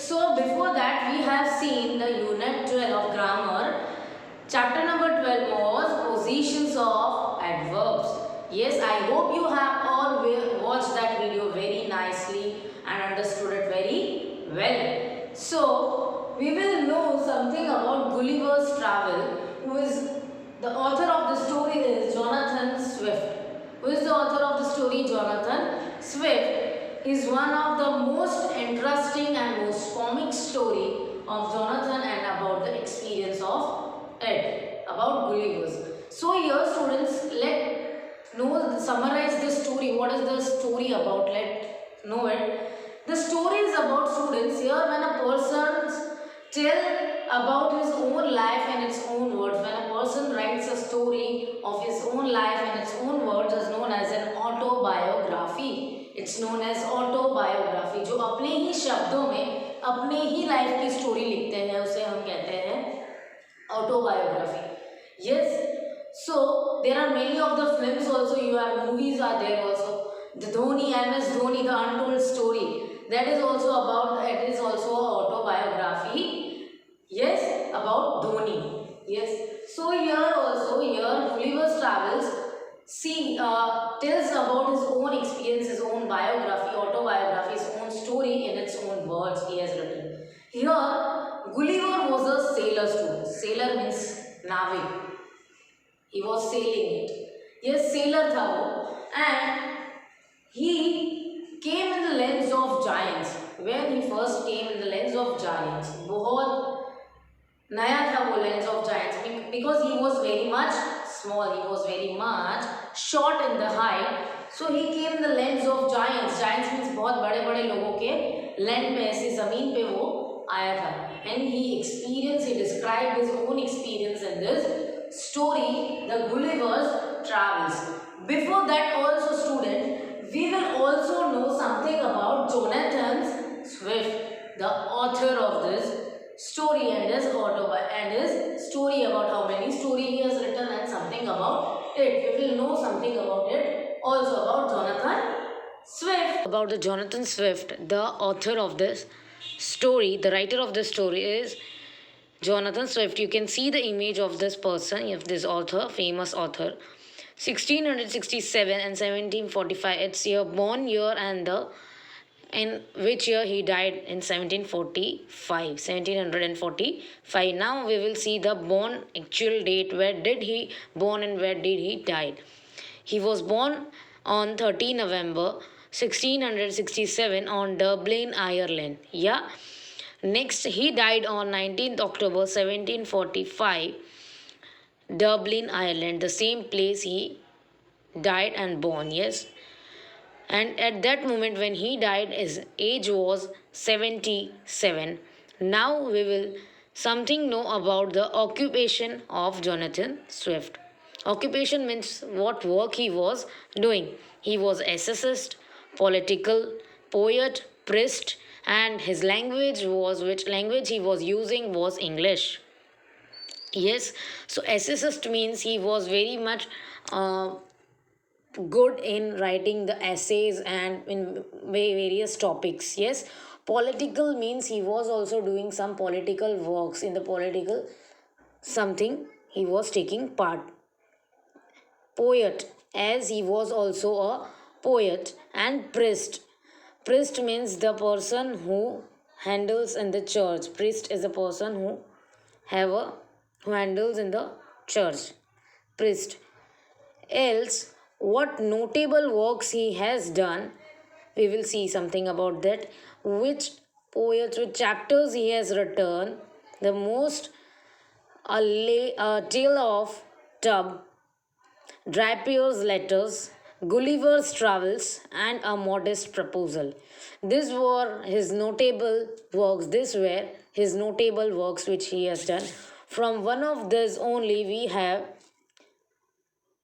So before that we have seen the unit 12 of grammar. Chapter number 12 was positions of adverbs. Yes, I hope you have all watched that video very nicely and understood it very well. So we will know something about Gulliver's Travel, who is the author of the story is Jonathan Swift. Who is the author of the story? Jonathan Swift is one of the most interesting and most comic story of Jonathan and about the experience of it, about Gulliver's. So here students, summarize this story. What is the story about? Let know it. The story is about students here when a person tell about his own life in its own words. When a person writes a story of his own life in its own words is known as an autobiography. It's known as autobiography. जो अपने ही शब्दों में अपने ही life की story लिखते हैं उसे हम कहते हैं autobiography. Yes. So there are many of the films also. You have movies are there also. The Dhoni, MS Dhoni, the untold story. That is also about. It is also an autobiography. Yes, about Dhoni. Yes. So here also Gulliver's Travels tells about his own experience, his own biography, autobiography, his own story in its own words he has written. Here Gulliver was a sailor student. Sailor means navig. He was sailing it. Yes, sailor था वो. And he came in the lands of giants. When he first came in the lands of giants, बहुत नया था वो lands of giants because he was very much small. He was very much short in the height. So he came in the lands of giants. Giants means बहुत बड़े बड़े लोगों के land पे ऐसी ज़मीन पे वो आया था. And he described his own experience in this story, the Gulliver's Travels. Before that also student, we will also know something about Jonathan Swift, the author of this story and his story about how many stories he has written and something about it. We will know something about it also about Jonathan Swift. About the Jonathan Swift, the author of this story, the writer of this story is Jonathan Swift. You can see the image of this person, of this author, famous author. 1667 and 1745. It's your born year and the in which year he died in 1745. 1745. Now we will see the born actual date. Where did he born and where did he died? He was born on 30 November 1667 on Dublin, Ireland. Yeah. Next, he died on 19th October 1745, Dublin, Ireland, the same place he died and born. Yes. And at that moment when he died, his age was 77. Now we will something know about the occupation of Jonathan Swift. Occupation means what work he was doing. He was essayist, political, poet, priest, and his language was, which language he was using was English. Yes, so essayist means he was very much good in writing the essays and in various topics. Yes, political means he was also doing some political works in the political something he was taking part. Poet, as he was also a poet. And priest. Priest means the person who handles in the church. Priest is a person who handles in the church. Priest. Else, what notable works he has done, we will see something about that. Which poets, which chapters he has written, the most a tale of Tub, Drapier's Letters, Gulliver's Travels, and A Modest Proposal. These were his notable works. These were his notable works which he has done. From one of these only we have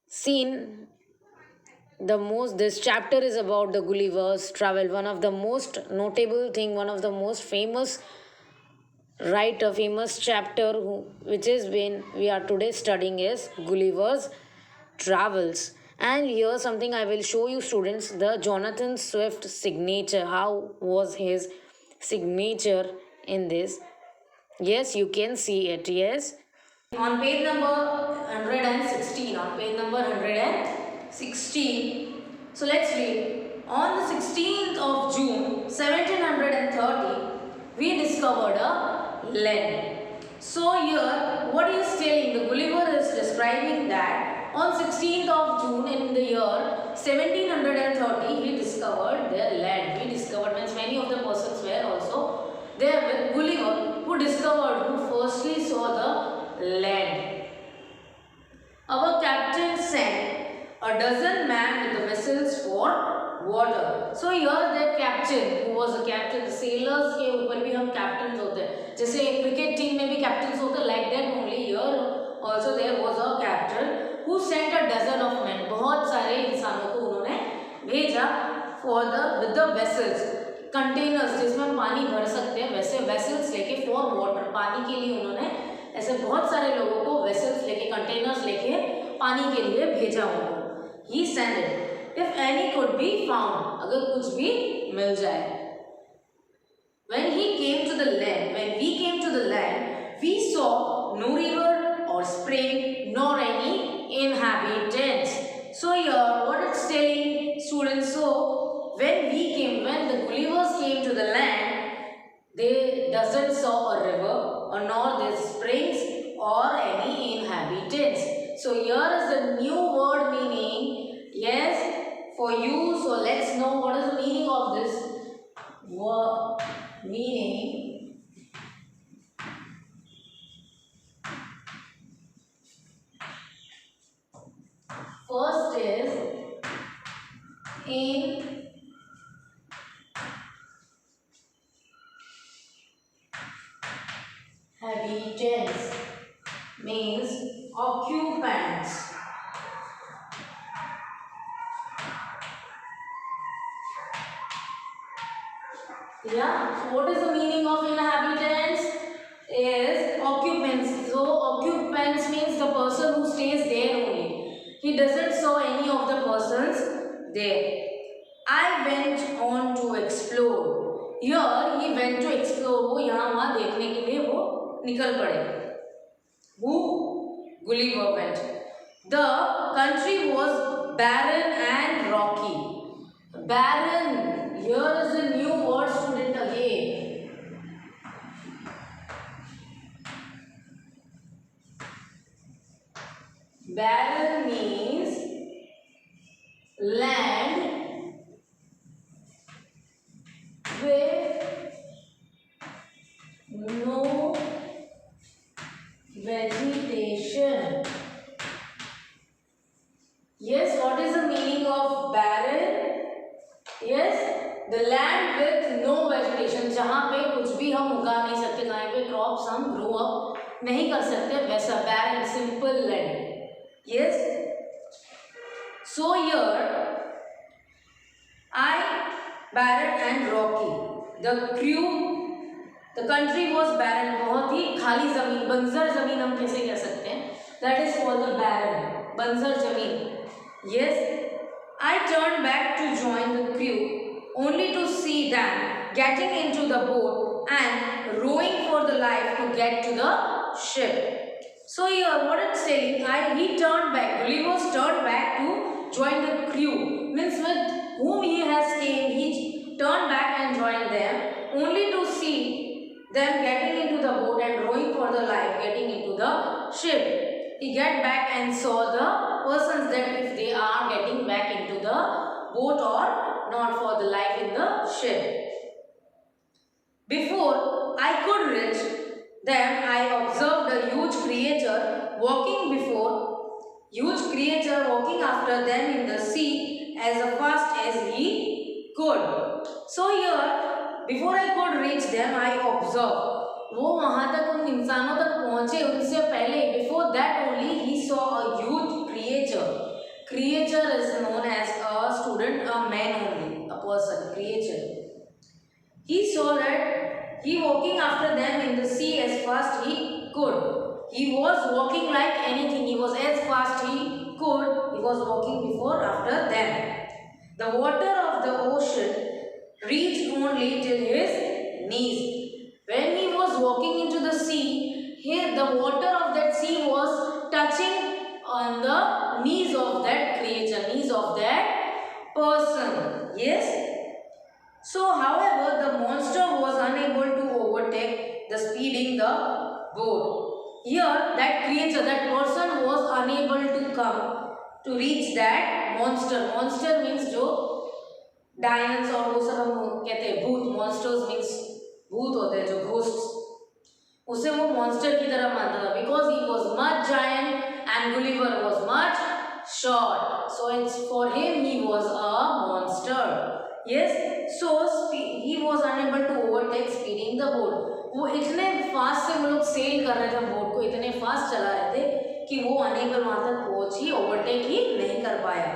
seen this chapter is about the Gulliver's Travel. One of the most notable thing, one of the most famous writer, famous chapter which is when we are today studying is Gulliver's Travels. And here something I will show you students, the Jonathan Swift signature. How was his signature in this. Yes, you can see it. Yes. On page number 116. On page number 116. So let's read. On the 16th of June 1730, we discovered a lead. So here, what he is telling, the Gulliver is describing that on 16th of June in the year 1730, he discovered their land. We discovered means many of the persons were also there with Gulliver, who discovered, who firstly saw the land. Our captain sent a dozen men with the vessels for water. So here the captain, who was a captain, sailors के ऊपर भी हम captains होते हैं. जैसे cricket team में भी captains होते हैं, like that only here also there was a captain who sent a dozen of men. बहुत सारे इंसानों को उन्होंने भेजा for the with the vessels, containers जिसमें हम पानी भर सकते हैं, वैसे vessels लेके for water, पानी के लिए उन्होंने ऐसे बहुत सारे लोगों को vessels लेके, containers लेके पानी के लिए भेजा उनको. He sent it. If any could be found, अगर कुछ भी मिल जाए. When he came to the land, when we came to the land, we saw no river or spring nor any inhabitants. So here, what it's telling students, so when we came, when the Gullivers came to the land, they doesn't saw a river or nor there's springs or any inhabitants. So here is the new word meaning. Yes, for you. So let's know what is the meaning of this word meaning. First is inhabitants means occupants. Yeah, so what is the meaning of inhabitants? Is occupants. So occupants means the person who stays there only. He doesn't saw any of the persons there. I went on to explore. Here he went to explore. वो यहाँ वहाँ देखने के लिए वो निकल पड़े. Who? Gulliver went. The country was barren and rocky. Barren. Here is a new word, student, again. Barren means land with no vegetation. Yes, what is the meaning of barren? Yes, the land with no vegetation, जहाँ पे कुछ भी हम उगा नहीं सकते, कहीं पे क्रॉप्स हम ग्रो अप नहीं कर सकते, वैसा barren, simple land. Yes. So here, barren and rocky. The country was barren. बहुत ही खाली जमीन, बंजर जमीन हम कैसे कह सकते हैं? That is called the barren, बंजर जमीन. Yes. I turned back to join the crew, only to see them getting into the boat and rowing for the life to get to the ship. So here, what it's saying, he turned back. Gulliver turned back to join the crew. Means with whom he has came, he turned back and joined them, only to see them getting into the boat and rowing for the life, getting into the ship. He get back and saw the persons that if they are getting back into the boat or not for the life in the ship. Before I could reach them, I observed a huge creature walking after them in the sea as fast as he could. So here, before I could reach them, I observed. वो वहाँ तक उन इंसानों तक पहुँचे उनसे पहले, before that only he saw a huge creature. Creature is known as a student, a man only, a person, creature. He saw that he walking after them in the sea as fast he could. He was walking like anything. He was as fast he could. He was walking before after them. The water of the ocean reached only till his knees. When he was walking into the sea, here the water of that sea was touching on the knees of that creature, knees of that person. Yes. So, however, the monster was unable to overtake the speeding the boat. Here, that creature, that person was unable to come to reach that monster. Monster means जो डायंस और वो सब हम कहते हैं भूत. monsters means भूत होते हैं जो ghosts. उसे वो monster की तरह मानता था because he was much giant and Gulliver was much short. So it's for him he was a monster. Yes, so he was unable to overtake speeding the boat. वो इतने फास्ट से वो लोग सेल कर रहे थे बोट को, इतने फास्ट चला रहे थे कि वो अनेबल वहां तक पहुंच ही ओवरटेक ही नहीं कर पाया.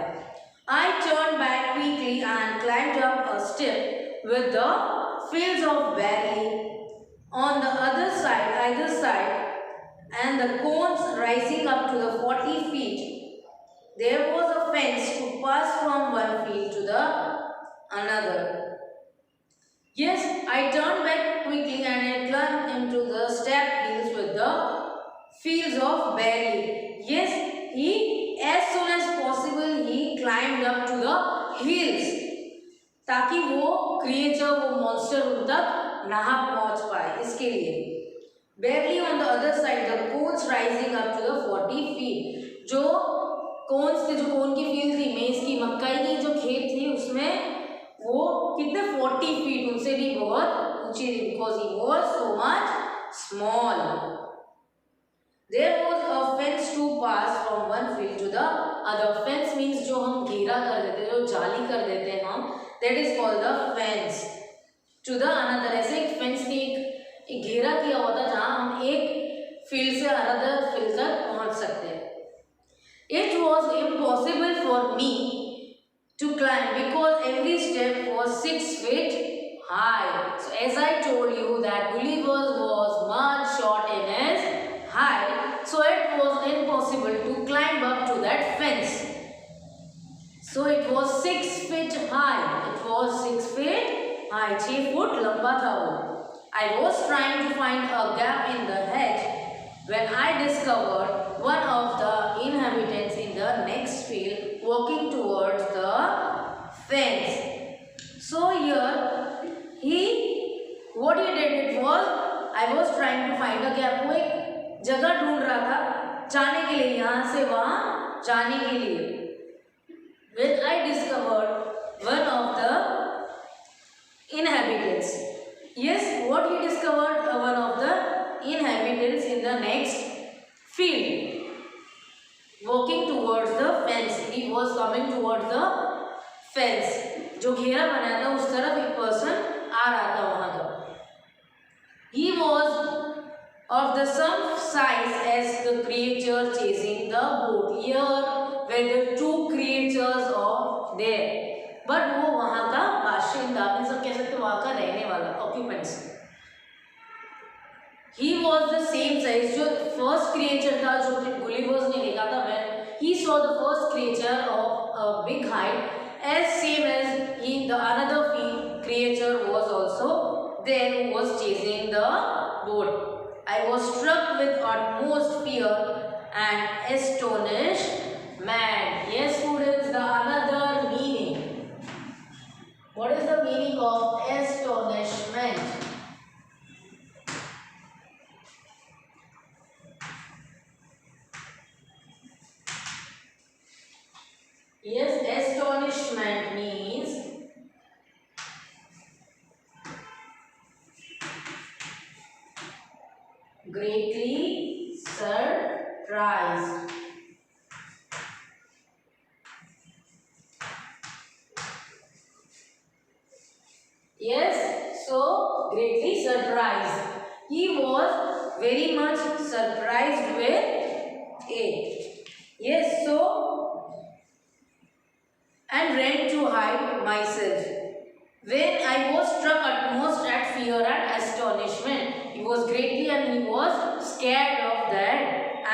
I turned back quickly and climbed up a step with the fields of barley on the either side, and the cones rising up to the 40 feet. There was a fence to pass from one field to the another. Yes, I turned back quickly and I climbed into the step hills with the fields of barley. Yes, as soon as possible he climbed up to the hills ताकि वो creature, वो monster उन तक ना पहुंच पाए. इसके लिए barley on the other side, the cones rising up to the 40 feet. जो cones थे, जो कोन की फील्ड थी, मेज की, मक्काई की जो खेत थी, उसमें वो कितने 40 फीट, उनसे भी बहुत ऊंची थी because he was so much small. There was a fence to pass from one field to the other. Fence means जो हम घेरा कर देते हैं, जो जाली कर देते हैं हम, that is called the fence. To the another, ऐसे एक फेंस की एक घेरा किया होता है जहाँ हम एक फील्ड से अनदर फील्ड तक पहुँच सकते हैं. It was impossible for me to climb because every step was 6 feet high. So as I told you that Gulliver was much short in his height, so it was impossible to climb up to that fence. So it was 6 feet high. It was 6 feet high. 6 foot लंबा था वो. I was trying to find a gap in the hedge when I discovered one of the inhabitants in the next field walking towards the fence. So here what he did it was, I was trying to find a gap. वो एक जगह ढूंढ रहा था जाने के लिए, यहाँ से वहाँ जाने के लिए. When I discovered one of the inhabitants. Yes, what he discovered, one of the inhabitants in the next field walking towards the fence. He was coming towards the fence. जो घेरा बनाया था उस तरफ एक पर्सन आ रहा था वहां का. He was of the same size as the creature chasing the boat. Here were the two creatures of there. But वो वहां का बाशिंदा, अपन सब कह सकते वहां का रहने वाला, occupants. He was the same size. जो फर्स्ट क्रिएचर था जो गुलिवर्स ने देखा था, when he saw the first creature of a big height, as same as the another creature was also there who was chasing the boat. I was struck with utmost fear and astonishment. Yes, students, the another meaning. What is the meaning of astonishment? Yes, astonishment means greatly surprised. Yes, so greatly surprised. He was very much surprised with it. Yes, so and ran to hide myself. When I was struck utmost at fear and astonishment, he was greatly and he was scared of that,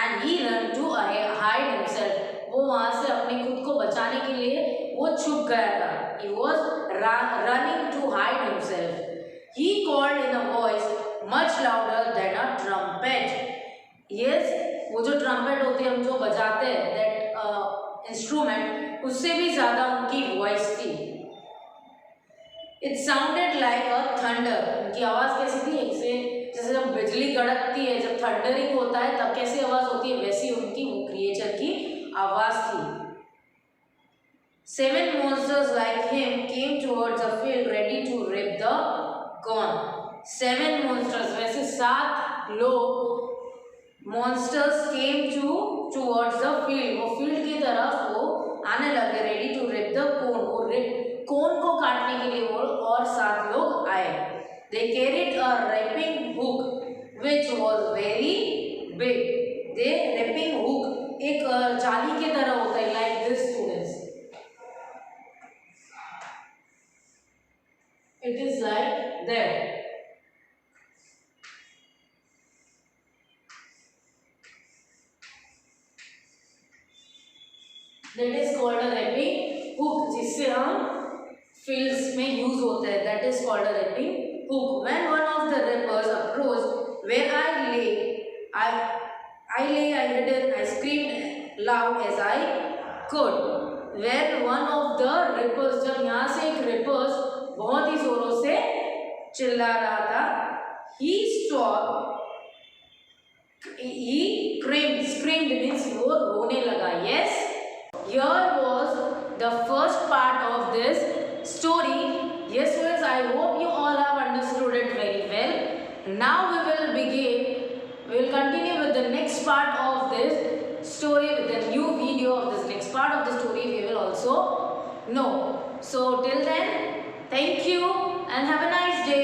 and he ran to hide himself. वो वहाँ से अपने खुद को बचाने के लिए वो छुप गया था. He was running to hide himself. He called in a voice much louder than a trumpet. Yes, वो जो ट्रम्पेट होती है हम जो बजाते हैं दैट इंस्ट्रूमेंट उससे भी ज़्यादा उनकी वॉइस थी. It sounded like a thunder. उनकी आवाज़ कैसी थी? जैसे जब बिजली कड़कती है, जब थंडरिंग होता है तब कैसी आवाज़ होती है, वैसी उनकी वो क्रिएचर की आवाज़ थी. 7 monsters like him came towards the field ready to rip the corn. 7 monsters, वैसे 7 लोग monsters came towards the field. वो फील्ड की तरफ वो आने लगे. ready to rip the corn. वो कोन को काटने के लिए वो और 7 लोग आए. they carried a rapping hook which was very big. they rapping hook एक जाली के तरह होता है. like this students, it is like that. That is called a rapping hook, जिससे हम fields में use होता है. That is called a rapping hook. When one of the rappers approached where I hid, I screamed loud as I could. When one of the rappers, जब यहाँ से एक rappers बहुत ही जोरों से चिल्ला रहा था, he stopped. He screamed means वो रोने लगा. Yes. Here was the first part of this story. Yes, friends, I hope you all have understood it very well. Now we will continue with the next part of this story, with the new video of this next part of the story we will also know. So till then, thank you and have a nice day.